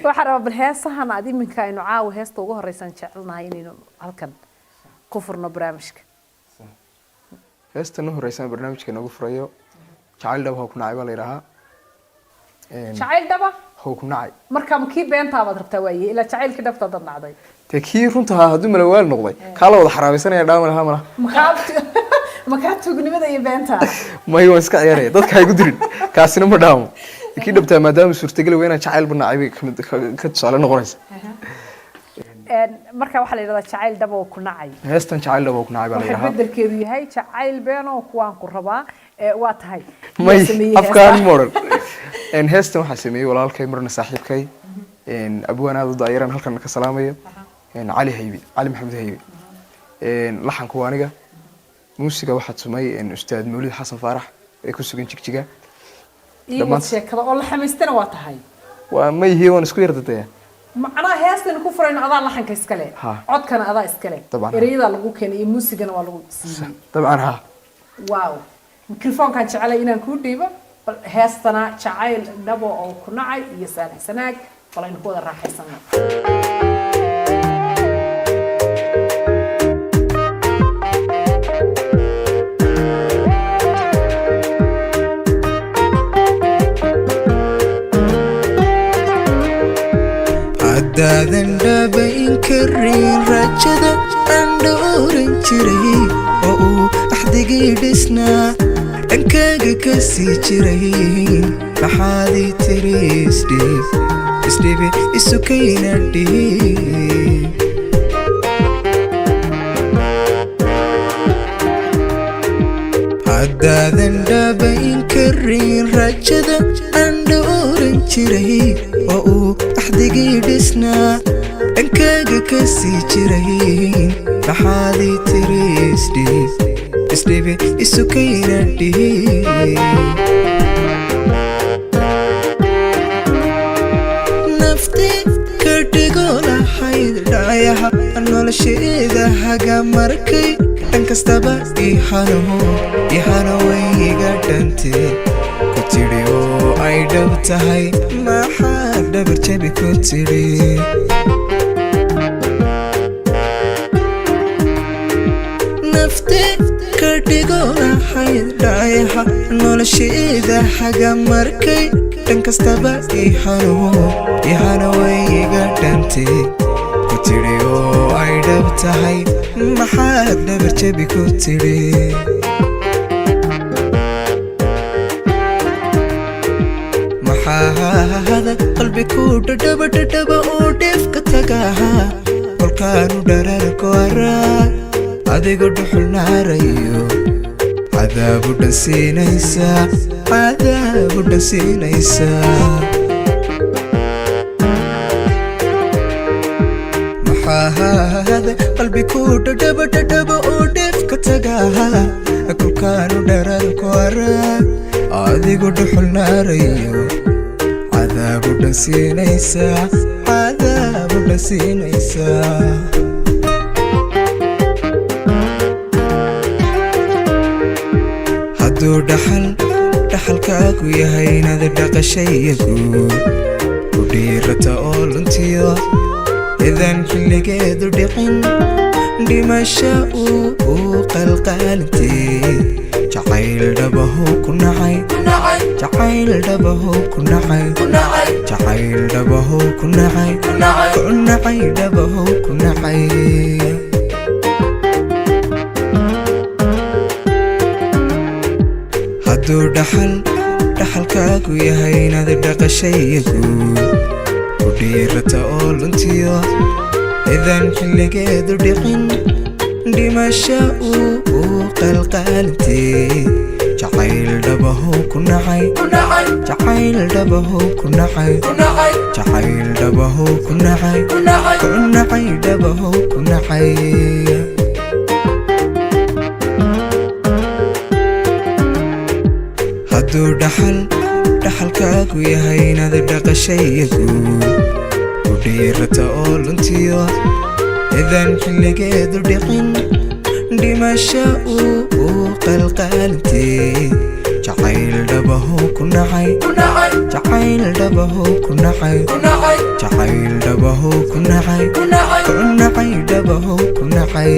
وحرام بالهيسة هنا عادي من كائن عاو هيسة وجوه رئيسان شعلنا هينين هالكن كفرنا برامجك هيسة إنه رئيسان برنامج كنا كفريو شعيل ده هو كنا عيب على رها شعيل ده هو كنا عيب مركب كيف بين طابة ربتويه إلا شعيل كده بتضرنا عضي تكير أنتها هدوم الأول نقضي خلاص وضح حرامي سنة يداوم لها مرة مكاتب تقولي ماذا يبينتها ما هي مسكع يعني ضد كاي قدرين كاسين مداوم أكيد بتاع مدام سورتقل وين شعيل بنا عيب كنت سؤال نقرأس marka waxa la yiraahdaa jacayl daba oo ku nacay heestan jacayl daba oo ku nacay baa la yiraahdaa beddelkeedu yahay jacayl been oo kuwaan ku rabaa waa tahay may afkaan moral heestan waxa sameeyay walaalkay marna saaxiibkay abwaanaadu daayiran halkan ka salaamayo cali haybi cali maxamed haybi laxanku waaniga muusiga waxa tumay ustaad mawlid xasan faarax ee ku sugan jigjiga iyo sheekada oo la xamaystana waa tahay waa may hiyo isku yardatay macnaha heestan ku furayna adaa laxanka iska leh codkana adaa iska leh ereyada lagu keenay muusigana waa lagu siiyay dabcan ha waaw mikrofoonkan jeclay inaan ku dhiibo heestana jacayl dabo oo ku nacay iyo saalix sanaag walaynu ku wada raaxaysanaa daadan dhabayn karin rajada aan dhowran jiray oo uu axdigii dhisnaa dhankaaga ka sii jiray maxaad ii tiri isdhibi isu kayna dhiib haddaadan dhabayn karin rajada aan dhowran jiray oo uu axdigii dhisnaa dhankaaga ka sii jiray maxaad ii tiri isdhibi isu kayna dhiib nafti ka dhigo lahayd dhayaha nolosheeda haga markay dhan kastaba ihana wayga dhantee ku tidhi oo ay dhab tahay maxaa dhabar jabi ku tidhi nafti ka dhigo lahayd dhayaha nolosheeda haga markay dhan kastaba ihana wayga dhantee ku tidhi oo ay dhab tahay maxaa dhabar jabi ku tidhi هذا قلبي كود دبا دبا ودف كتاها كل كانوا درارك ورا هذا قد حلنا ريو عذاب دسينيسا عذاب دسينيسا هذا قلبي كود دبا دبا ودف كتاها كل كانوا درارك ورا هذا قد حلنا ريو عذاب دسينيسا عذاب دسينيسا هدو dhaxalkaagu yahay inaad dhaqashayagu ku dhiirata oo luntiyo idan xilligeedu dhicin dhimasha uu qalqaalintee jacayl dhabahu ku nacay jacayl dhabahu ku nacay jacayl dhabahu ku nacay ku nacay dhabahu ku nacay hadduu dhaxalkaagu yahay inaad dhaqashayagu ku dhiirata oo luntiyo idan xilligeedu dhicin dhimasha uu qalqaalintee jacayl dhabahu ku nacay jacayl dhabahu ku nacay jacayl dhabahu ku nacay ku nacay dhabahu ku nacay hadduu dhaxalkaagu yahay inaad dhaqashayagu ku dhiirata oo luntiyo idan xilligeedu dhicin dhimasha uu qalqaalintee jacayl dhabahu ku nacay jacayl dhabaho ku nacay jacayl dhabaho ku nacay dhabaho ku nacay